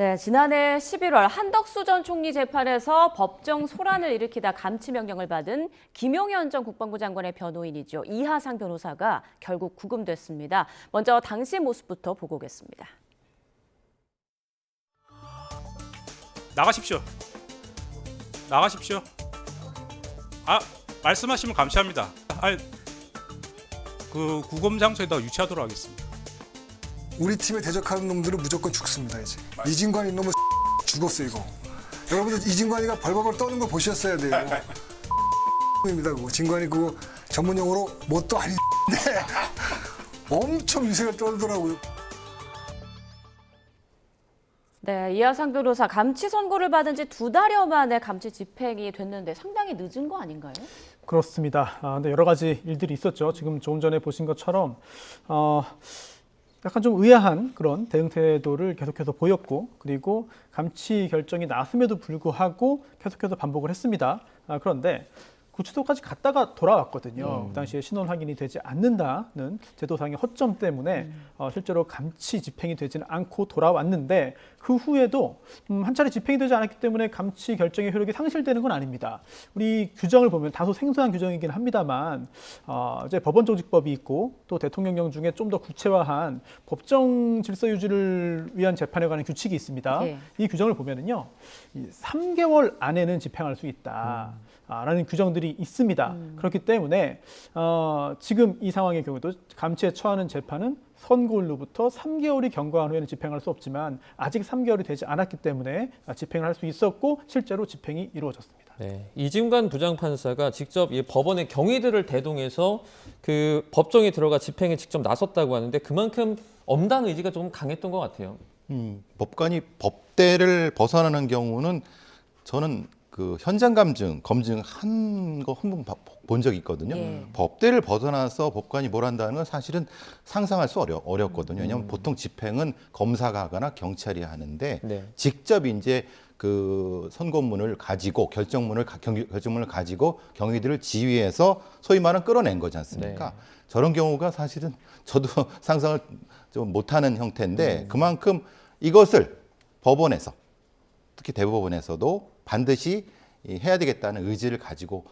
네, 지난해 11월 한덕수 전 총리 재판에서 법정 소란을 일으키다 감치 명령을 받은 김용현 전 국방부 장관의 변호인이죠. 이하상 변호사가 결국 구금됐습니다. 먼저 당시 모습부터 보고 오겠습니다. 나가십시오. 나가십시오. 말씀하시면 감사합니다. 그 구금 장소에다 유치하도록 하겠습니다. 우리 팀에 대적하는 놈들은 무조건 죽습니다. 이제 이진관 이놈은 죽었어 이거. 여러분들 이진관이가 벌벌벌 떠는 거 보셨어야 돼요. 입니다 그거. 진관이 그거 전문 용어로 뭣도 아닌데 엄청 유세를 떨더라고요. 네, 이하상 변호사 감치 선고를 받은 지 2달여 만에 감치 집행이 됐는데 상당히 늦은 거 아닌가요? 그렇습니다. 근데 여러 가지 일들이 있었죠. 지금 조금 전에 보신 것처럼 약간 좀 의아한 그런 대응 태도를 계속해서 보였고, 그리고 감치 결정이 나왔음에도 불구하고 계속해서 반복을 했습니다. 그런데 구치소까지 갔다가 돌아왔거든요. 그 당시에 신원 확인이 되지 않는다는 제도상의 허점 때문에 실제로 감치 집행이 되지는 않고 돌아왔는데, 그 후에도 한 차례 집행이 되지 않았기 때문에 감치 결정의 효력이 상실되는 건 아닙니다. 우리 규정을 보면 다소 생소한 규정이긴 합니다만 이제 법원조직법이 있고, 또 대통령령 중에 좀 더 구체화한 법정 질서 유지를 위한 재판에 관한 규칙이 있습니다. 네. 이 규정을 보면은요, 3개월 안에는 집행할 수 있다. 라는 규정들이 있습니다. 그렇기 때문에 지금 이 상황의 경우도 감치에 처하는 재판은 선고일로부터 3개월이 경과한 후에는 집행할 수 없지만, 아직 3개월이 되지 않았기 때문에 집행을 할 수 있었고 실제로 집행이 이루어졌습니다. 네, 이진관 부장판사가 직접 이 법원의 경위들을 대동해서 그 법정에 들어가 집행에 직접 나섰다고 하는데, 그만큼 엄단 의지가 좀 강했던 것 같아요. 법관이 법대를 벗어나는 경우는 저는 그 현장 검증 한 번 본 적이 있거든요. 예. 법대를 벗어나서 법관이 뭘 한다는 건 사실은 상상할 수 어렵거든요. 왜냐하면 보통 집행은 검사가 하거나 경찰이 하는데, 네. 직접 이제 그 선고문을 가지고 결정문을 가지고 경위들을 지휘해서 소위 말하는 끌어낸 거지 않습니까? 네. 저런 경우가 사실은 저도 상상을 좀 못하는 형태인데, 그만큼 이것을 법원에서, 특히 대법원에서도 반드시 해야 되겠다는 의지를 가지고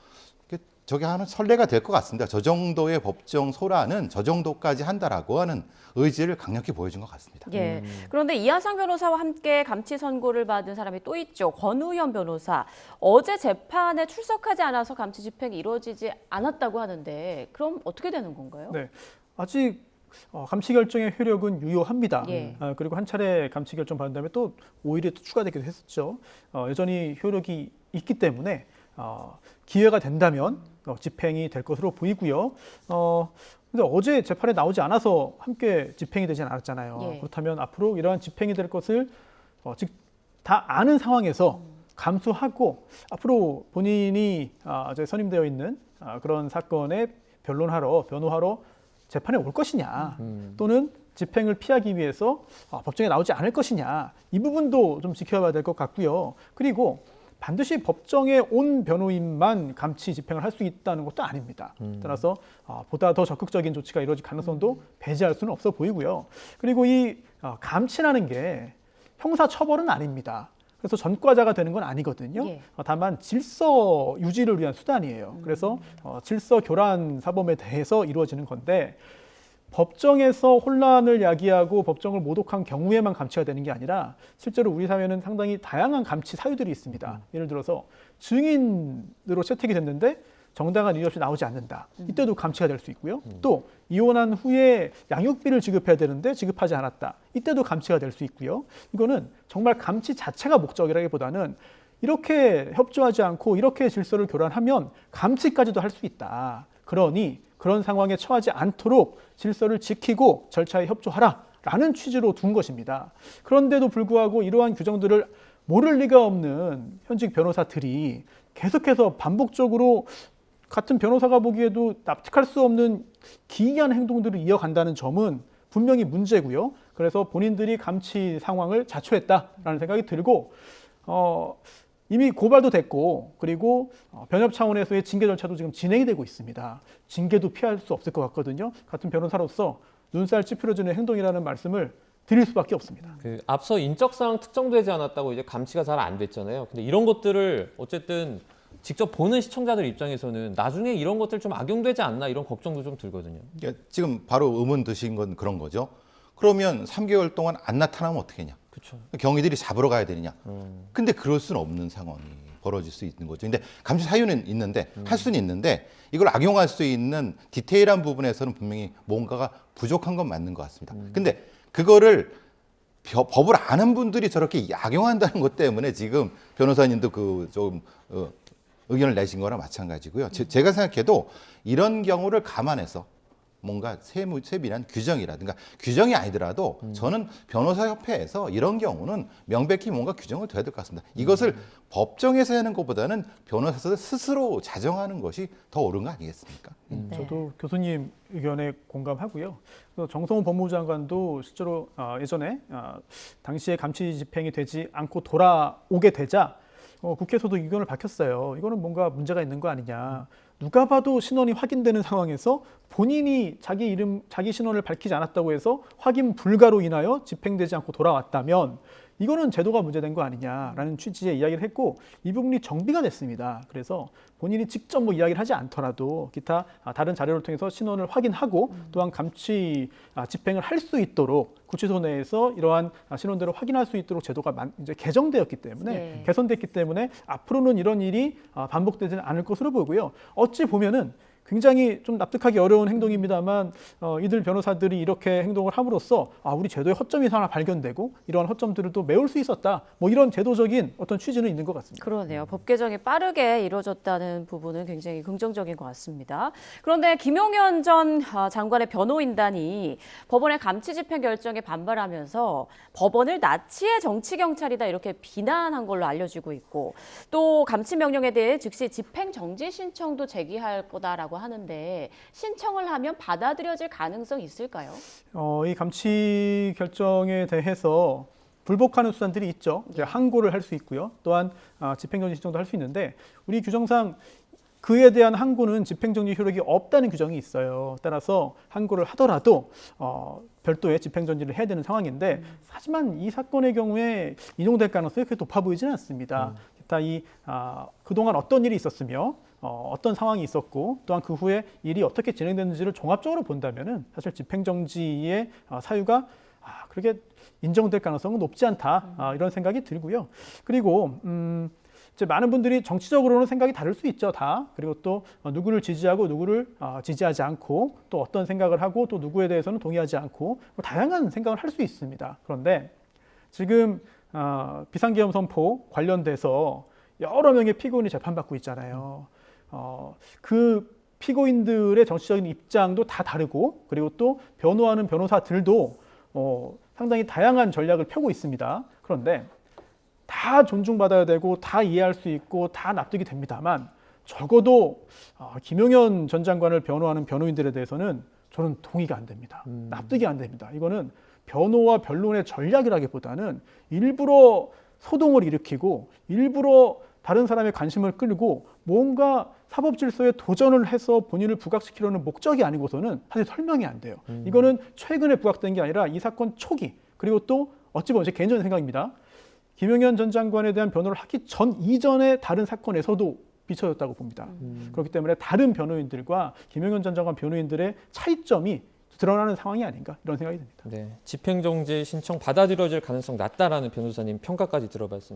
저게 하는 선례가 될 것 같습니다. 저 정도의 법정 소란은 저 정도까지 한다라고 하는 의지를 강력히 보여준 것 같습니다. 예. 그런데 이하상 변호사와 함께 감치 선고를 받은 사람이 또 있죠. 권우현 변호사. 어제 재판에 출석하지 않아서 감치 집행이 이루어지지 않았다고 하는데, 그럼 어떻게 되는 건가요? 네, 아직 감치 결정의 효력은 유효합니다. 예. 그리고 한 차례 감치 결정 받은 다음에 또 5일이 또 추가되기도 했었죠. 여전히 효력이 있기 때문에 기회가 된다면 집행이 될 것으로 보이고요. 근데 어제 재판에 나오지 않아서 함께 집행이 되지 않았잖아요. 예. 그렇다면 앞으로 이러한 집행이 될 것을 즉 다 아는 상황에서 감수하고 앞으로 본인이 이제 선임되어 있는 그런 사건에 변호하러 재판에 올 것이냐, 또는 집행을 피하기 위해서 법정에 나오지 않을 것이냐, 이 부분도 좀 지켜봐야 될 것 같고요. 그리고 반드시 법정에 온 변호인만 감치 집행을 할 수 있다는 것도 아닙니다. 따라서 보다 더 적극적인 조치가 이루어질 가능성도 배제할 수는 없어 보이고요. 그리고 이 감치라는 게 형사 처벌은 아닙니다. 그래서 전과자가 되는 건 아니거든요. 예. 다만 질서 유지를 위한 수단이에요. 그래서 질서 교란 사범에 대해서 이루어지는 건데, 법정에서 혼란을 야기하고 법정을 모독한 경우에만 감치가 되는 게 아니라 실제로 우리 사회는 상당히 다양한 감치 사유들이 있습니다. 예를 들어서 증인으로 채택이 됐는데 정당한 이유 없이 나오지 않는다. 이때도 감치가 될 수 있고요. 또 이혼한 후에 양육비를 지급해야 되는데 지급하지 않았다. 이때도 감치가 될 수 있고요. 이거는 정말 감치 자체가 목적이라기보다는 이렇게 협조하지 않고 이렇게 질서를 교란하면 감치까지도 할 수 있다. 그러니 그런 상황에 처하지 않도록 질서를 지키고 절차에 협조하라라는 취지로 둔 것입니다. 그런데도 불구하고 이러한 규정들을 모를 리가 없는 현직 변호사들이 계속해서 반복적으로 같은 변호사가 보기에도 납득할 수 없는 기이한 행동들을 이어간다는 점은 분명히 문제고요. 그래서 본인들이 감치 상황을 자초했다라는 생각이 들고, 이미 고발도 됐고, 그리고 변협 차원에서의 징계 절차도 지금 진행이 되고 있습니다. 징계도 피할 수 없을 것 같거든요. 같은 변호사로서 눈살 찌푸려지는 행동이라는 말씀을 드릴 수밖에 없습니다. 그 앞서 인적사항 특정되지 않았다고 이제 감치가 잘 안 됐잖아요. 근데 이런 것들을 어쨌든 직접 보는 시청자들 입장에서는 나중에 이런 것들 좀 악용되지 않나 이런 걱정도 좀 들거든요. 그러니까 지금 바로 의문 드신 건 그런 거죠. 그러면 3개월 동안 안 나타나면 어떻게 하냐? 그렇죠. 경위들이 잡으러 가야 되느냐? 근데 그럴 수는 없는 상황이 벌어질 수 있는 거죠. 근데 감시 사유는 있는데 할 수는 있는데 이걸 악용할 수 있는 디테일한 부분에서는 분명히 뭔가가 부족한 건 맞는 것 같습니다. 근데 그거를 법을 아는 분들이 저렇게 악용한다는 것 때문에 지금 변호사님도 좀 의견을 내신 거랑 마찬가지고요. 제가 생각해도 이런 경우를 감안해서 뭔가 세밀한 규정이라든가 규정이 아니더라도 저는 변호사협회에서 이런 경우는 명백히 뭔가 규정을 둬야 될 것 같습니다. 이것을 법정에서 하는 것보다는 변호사들 스스로 자정하는 것이 더 옳은 거 아니겠습니까? 네. 저도 교수님 의견에 공감하고요. 그래서 정성호 법무부 장관도 실제로 예전에 당시에 감시 집행이 되지 않고 돌아오게 되자 국회에서도 의견을 밝혔어요. 이거는 뭔가 문제가 있는 거 아니냐. 누가 봐도 신원이 확인되는 상황에서 본인이 자기 이름, 자기 신원을 밝히지 않았다고 해서 확인 불가로 인하여 집행되지 않고 돌아왔다면 이거는 제도가 문제된 거 아니냐라는 취지의 이야기를 했고 이 부분이 정비가 됐습니다. 그래서 본인이 직접 뭐 이야기를 하지 않더라도 기타 다른 자료를 통해서 신원을 확인하고 또한 감치 집행을 할 수 있도록 구치소 내에서 이러한 신원들을 확인할 수 있도록 제도가 이제 개정되었기 때문에 네. 개선됐기 때문에 앞으로는 이런 일이 반복되지는 않을 것으로 보고요. 어찌 보면은 굉장히 좀 납득하기 어려운 행동입니다만 이들 변호사들이 이렇게 행동을 함으로써 우리 제도에 허점이 하나 발견되고 이러한 허점들을 또 메울 수 있었다. 뭐 이런 제도적인 어떤 취지는 있는 것 같습니다. 그러네요. 법 개정이 빠르게 이루어졌다는 부분은 굉장히 긍정적인 것 같습니다. 그런데 김용현 전 장관의 변호인단이 법원의 감치 집행 결정에 반발하면서 법원을 나치의 정치 경찰이다 이렇게 비난한 걸로 알려지고 있고 또 감치 명령에 대해 즉시 집행 정지 신청도 제기할 거다라고 하는데 신청을 하면 받아들여질 가능성이 있을까요? 이 감치 결정에 대해서 불복하는 수단들이 있죠. 이제 항고를 할 수 있고요. 또한 집행정지 신청도 할 수 있는데 우리 규정상 그에 대한 항고는 집행정지 효력이 없다는 규정이 있어요. 따라서 항고를 하더라도 별도의 집행정지를 해야 되는 상황인데 하지만 이 사건의 경우에 인용될 가능성이 그렇게 높아 보이지는 않습니다. 기타 그동안 어떤 일이 있었으며 어떤 상황이 있었고 또한 그 후에 일이 어떻게 진행됐는지를 종합적으로 본다면은 사실 집행정지의 사유가 그렇게 인정될 가능성은 높지 않다 이런 생각이 들고요. 그리고 이제 많은 분들이 정치적으로는 생각이 다를 수 있죠, 다. 그리고 또 누구를 지지하고 누구를 지지하지 않고 또 어떤 생각을 하고 또 누구에 대해서는 동의하지 않고 뭐 다양한 생각을 할 수 있습니다. 그런데 지금 비상계엄 선포 관련돼서 여러 명의 피고인이 재판받고 있잖아요. 그 피고인들의 정치적인 입장도 다 다르고 그리고 또 변호하는 변호사들도 상당히 다양한 전략을 펴고 있습니다. 그런데 다 존중받아야 되고 다 이해할 수 있고 다 납득이 됩니다만 적어도 김용현 전 장관을 변호하는 변호인들에 대해서는 저는 동의가 안 됩니다. 납득이 안 됩니다. 이거는 변호와 변론의 전략이라기보다는 일부러 소동을 일으키고 일부러 다른 사람의 관심을 끌고 뭔가 사법 질서에 도전을 해서 본인을 부각시키려는 목적이 아니고서는 사실 설명이 안 돼요. 이거는 최근에 부각된 게 아니라 이 사건 초기 그리고 또 어찌 보면 제 개인적인 생각입니다. 김용현 전 장관에 대한 변호를 하기 전 이전의 다른 사건에서도 비춰졌다고 봅니다. 그렇기 때문에 다른 변호인들과 김용현 전 장관 변호인들의 차이점이 드러나는 상황이 아닌가 이런 생각이 듭니다. 네, 집행정지 신청 받아들여질 가능성 낮다라는 변호사님 평가까지 들어봤습니다.